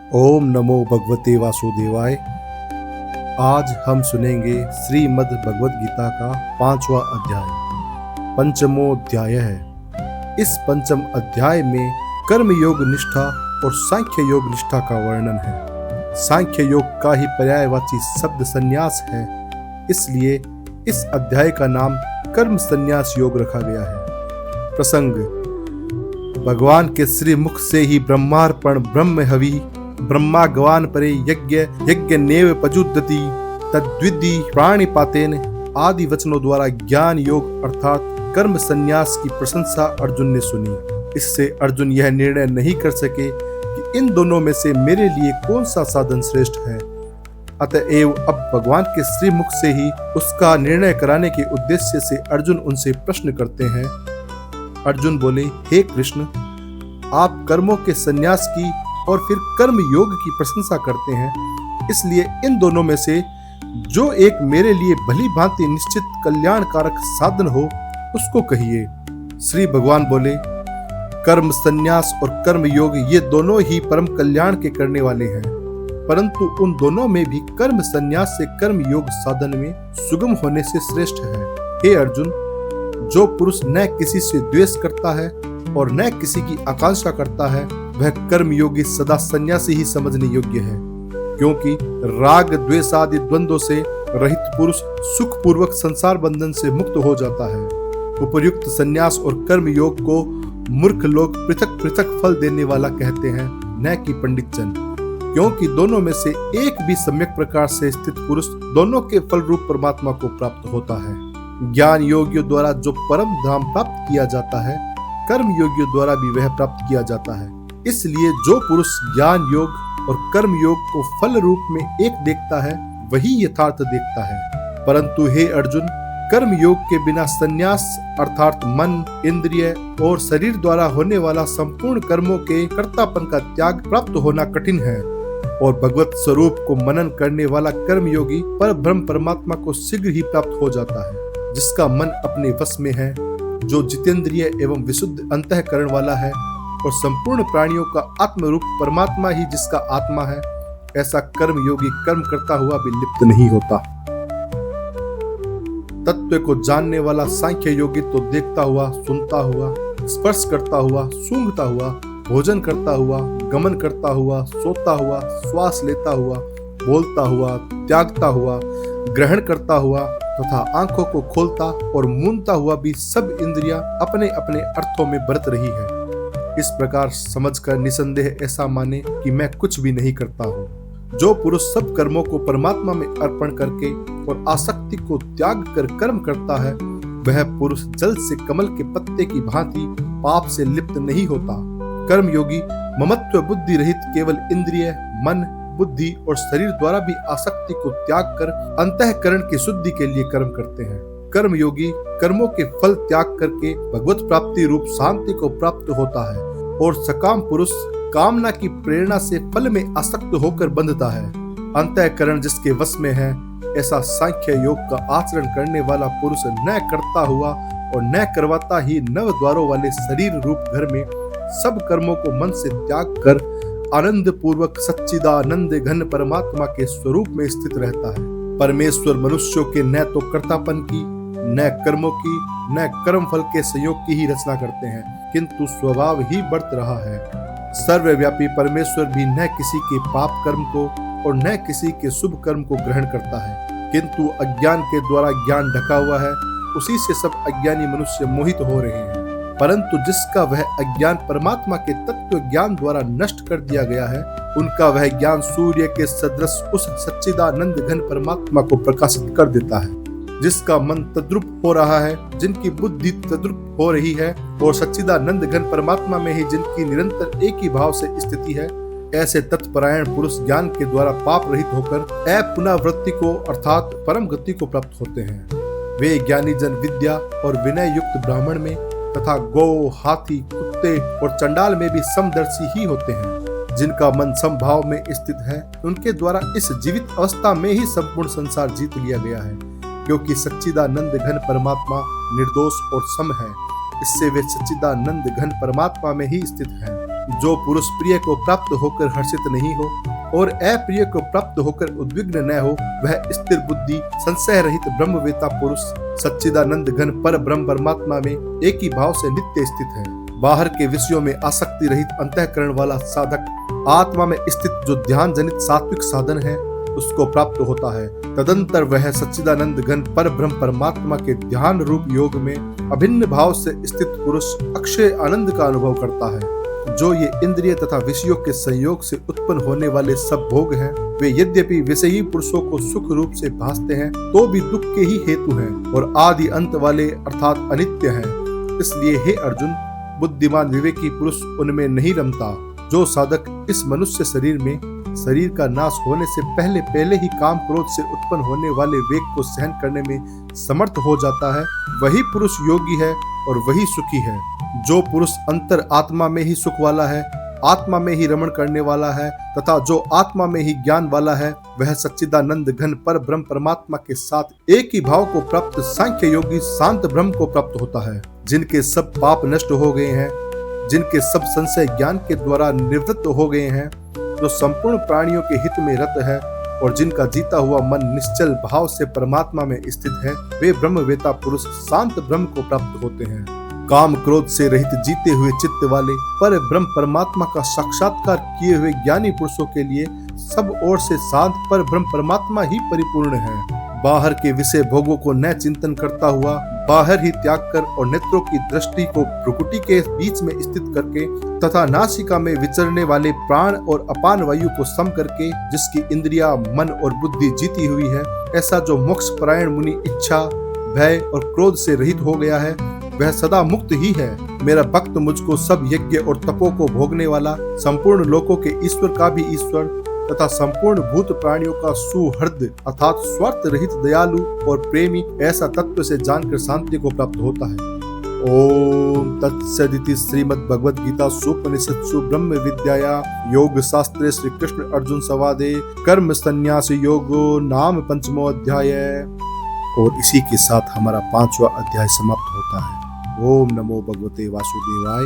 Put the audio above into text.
ओम नमो भगवते वासुदेवाय। आज हम सुनेंगे श्रीमद् भगवद गीता का 5वां अध्याय, पंचमो अध्याय है। इस पंचम अध्याय में कर्म योग निष्ठा और सांख्य योग निष्ठा का वर्णन है। सांख्य योग का ही पर्यायवाची शब्द संन्यास है, इसलिए इस अध्याय का नाम कर्म संन्यास योग रखा गया है। प्रसंग: भगवान के श्री मुख से ही ब्रह्मार्पण ब्रह्म हवि ब्रह्मा गवान परे यज्ञ नेव पजुदति तद्विधि प्राणिपातेन आदि वचनों द्वारा ज्ञान योग अर्थात कर्म संन्यास की प्रशंसा अर्जुन ने सुनी। इससे अर्जुन यह निर्णय नहीं कर सके कि इन दोनों में से मेरे लिए कौन सा साधन श्रेष्ठ है। अतएव अब भगवान के श्री मुख से ही उसका निर्णय कराने के उद्देश्य से अर्जुन उनसे प्रश्न करते हैं। अर्जुन बोले, हे कृष्ण, आप कर्मों के संन्यास की और फिर कर्म योग की प्रशंसा करते हैं, इसलिए इन दोनों में से जो एक मेरे लिए भली भांति निश्चित कल्याणकारक साधन हो उसको कहिए। श्री भगवान बोले, कर्म संन्यास और कर्म योग ये दोनों ही परम कल्याण के करने वाले हैं, परंतु उन दोनों में भी कर्म संन्यास से कर्म योग साधन में सुगम होने से श्रेष्ठ है। हे अर्जुन, जो पुरुष न किसी से द्वेष करता है और न किसी की आकांक्षा करता है, वह कर्म योगी सदा सन्यासी ही समझने योग्य है, क्योंकि राग द्वेष आदि द्वंद्वों से रहित पुरुष सुख पूर्वक संसार बंधन से मुक्त हो जाता है। उपर्युक्त सन्यास और कर्म योग को मूर्ख लोग पृथक पृथक फल देने वाला कहते हैं, न कि पंडित जन, क्योंकि दोनों में से एक भी सम्यक प्रकार से स्थित पुरुष दोनों के फल रूप परमात्मा को प्राप्त होता है। ज्ञान योगियों द्वारा जो परम धाम प्राप्त किया जाता है, कर्म योगियों द्वारा भी वह प्राप्त किया जाता है। इसलिए जो पुरुष ज्ञान योग और कर्म योग को फल रूप में एक देखता है, वही यथार्थ देखता है। परंतु हे अर्जुन, कर्म योग के बिना संन्यास अर्थात मन, इंद्रिय और शरीर द्वारा होने वाला संपूर्ण कर्मों के कर्तापन का त्याग प्राप्त होना कठिन है, और भगवत स्वरूप को मनन करने वाला कर्म योगी पर ब्रह्म परमात्मा को शीघ्र ही प्राप्त हो जाता है। जिसका मन अपने वश में है, जो जितेंद्रिय एवं विशुद्ध अंतःकरण वाला है, और संपूर्ण प्राणियों का आत्म रूप परमात्मा ही जिसका आत्मा है, ऐसा कर्म योगी कर्म करता हुआ भी लिप्त नहीं होता। तत्व को जानने वाला सांख्य योगी तो देखता हुआ, सुनता हुआ, स्पर्श करता हुआ, सूंघता हुआ, भोजन करता हुआ, गमन करता हुआ, सोता हुआ, श्वास लेता हुआ, बोलता हुआ, त्यागता हुआ, ग्रहण करता हुआ तथा आंखों को खोलता और मूंदता हुआ भी सब इंद्रियां अपने अपने अर्थों में बरत रही है। इस प्रकार समझकर निसंदेह ऐसा माने कि मैं कुछ भी नहीं करता हूँ। जो पुरुष सब कर्मों को परमात्मा में अर्पण करके और आसक्ति को त्याग कर कर्म करता है, वह पुरुष जल से कमल के पत्ते की भांति पाप से लिप्त नहीं होता। कर्म योगी ममत्व बुद्धि रहित केवल इंद्रिय, मन, बुद्धि और शरीर द्वारा भी आसक्ति को त्याग कर अंतःकरण की शुद्धि के लिए कर्म करते हैं। कर्म योगी कर्मों के फल त्याग करके भगवत प्राप्ति रूप शांति को प्राप्त होता है, और सकाम पुरुष कामना की प्रेरणा से फल में आसक्त होकर बंधता है। अंतःकरण जिसके वश में है, ऐसा सांख्य योग का आचरण करने वाला पुरुष न करता हुआ और न करवाता ही नव द्वारों वाले शरीर रूप घर में सब कर्मों को मन से त्याग कर आनंद पूर्वक सच्चिदानंद घन परमात्मा के स्वरूप में स्थित रहता है। परमेश्वर मनुष्यों के न तो कर्तापन की, न कर्मों की, न कर्म फल के संयोग की ही रचना करते हैं, किंतु स्वभाव ही बरत रहा है। सर्वव्यापी परमेश्वर भी न किसी के पाप कर्म को और न किसी के शुभ कर्म को ग्रहण करता है, किंतु अज्ञान के द्वारा ज्ञान ढका हुआ है, उसी से सब अज्ञानी मनुष्य मोहित हो रहे हैं। परंतु जिसका वह अज्ञान परमात्मा के तत्व ज्ञान द्वारा नष्ट कर दिया गया है, उनका वह ज्ञान सूर्य के सदृश उस सच्चिदानंद घन परमात्मा को प्रकाशित कर देता है। जिसका मन तद्रुप हो रहा है, जिनकी बुद्धि तद्रुप हो रही है, और सच्चिदानंद घन परमात्मा में ही जिनकी निरंतर एक ही भाव से स्थिति है, ऐसे तत्परायण पुरुष ज्ञान के द्वारा पाप रहित होकर अपुनरावृत्ति को अर्थात परम गति को प्राप्त होते हैं। वे ज्ञानी जन विद्या और विनय युक्त ब्राह्मण में तथा गौ, हाथी, कुत्ते और चंडाल में भी समदर्शी ही होते हैं। जिनका मन समभाव में स्थित है, उनके द्वारा इस जीवित अवस्था में ही संपूर्ण संसार जीत लिया गया है, क्योंकि सच्चिदानंद घन परमात्मा निर्दोष और सम है। इससे वे सच्चिदानंद घन परमात्मा में ही स्थित हैं। जो पुरुष प्रिय को प्राप्त होकर हर्षित नहीं हो और अप्रिय को प्राप्त होकर उद्विग्न न हो, वह स्थिर बुद्धि संशय रहित ब्रह्मवेता पुरुष सच्चिदानंद घन पर ब्रह्म परमात्मा में एक ही भाव से नित्य स्थित है। बाहर के विषयों में आसक्ति रहित अंतःकरण वाला साधक आत्मा में स्थित जो ध्यान जनित सात्विक साधन है उसको प्राप्त होता है। तदंतर वह सच्चिदानंद घन पर ब्रह्म परमात्मा के ध्यान रूप योग में अभिन्न भाव से स्थित पुरुष अक्षय आनंद का अनुभव करता है। जो ये इंद्रिय तथा विषयों के संयोग से उत्पन्न होने वाले सब भोग हैं, वे यद्यपि विषयी पुरुषों को सुख रूप से भासते हैं तो भी दुख के ही हेतु हैं और आदि अंत वाले अर्थात अनित्य हैं। इसलिए हे अर्जुन, बुद्धिमान विवेकी पुरुष उनमें नहीं रमता। जो साधक इस मनुष्य शरीर में शरीर का नाश होने से पहले ही काम क्रोध से उत्पन्न होने वाले वेग को सहन करने में समर्थ हो जाता है, वही पुरुष योगी है और वही सुखी है। जो पुरुष अंतर आत्मा में ही सुख वाला है, आत्मा में ही रमण करने वाला है तथा जो आत्मा में ही ज्ञान वाला है, वह सच्चिदानंद घन पर ब्रह्म परमात्मा के साथ एक ही भाव को प्राप्त सांख्य योगी शांत ब्रह्म को प्राप्त होता है। जिनके सब पाप नष्ट हो गए हैं, जिनके सब संशय ज्ञान के द्वारा निवृत्त हो गए हैं, जो संपूर्ण प्राणियों के हित में रत है और जिनका जीता हुआ मन निश्चल भाव से परमात्मा में स्थित है, वे ब्रह्मवेता पुरुष शांत ब्रह्म को प्राप्त होते हैं। काम क्रोध से रहित जीते हुए चित्त वाले पर ब्रह्म परमात्मा का साक्षात्कार किए हुए ज्ञानी पुरुषों के लिए सब ओर से शांत पर ब्रह्म परमात्मा ही परिपूर्ण है। बाहर के विषय भोगों को न चिंतन करता हुआ बाहर ही त्याग कर और नेत्रों की दृष्टि को भ्रुकुटी के बीच में स्थित करके तथा नासिका में विचरने वाले प्राण और अपान वायु को सम करके जिसकी इंद्रिया मन और बुद्धि जीती हुई है, ऐसा जो मोक्ष परायण मुनि इच्छा भय और क्रोध से रहित हो गया है, वह सदा मुक्त ही है। मेरा भक्त मुझको सब यज्ञ और तपों को भोगने वाला, संपूर्ण लोकों के ईश्वर का भी ईश्वर तथा संपूर्ण भूत प्राणियों का सुहृद अर्थात स्वार्थ रहित दयालु और प्रेमी ऐसा तत्व से जानकर शांति को प्राप्त होता है। ओम तत्सदिति श्रीमद् भगवद गीता सुपनिषत्सु ब्रह्म विद्याया योग शास्त्रे श्री कृष्ण अर्जुन संवादे कर्म संन्यास योगो नाम पंचमो अध्याय। और इसी के साथ हमारा 5वां अध्याय समाप्त होता है। ओम नमो भगवते वासुदेवाय।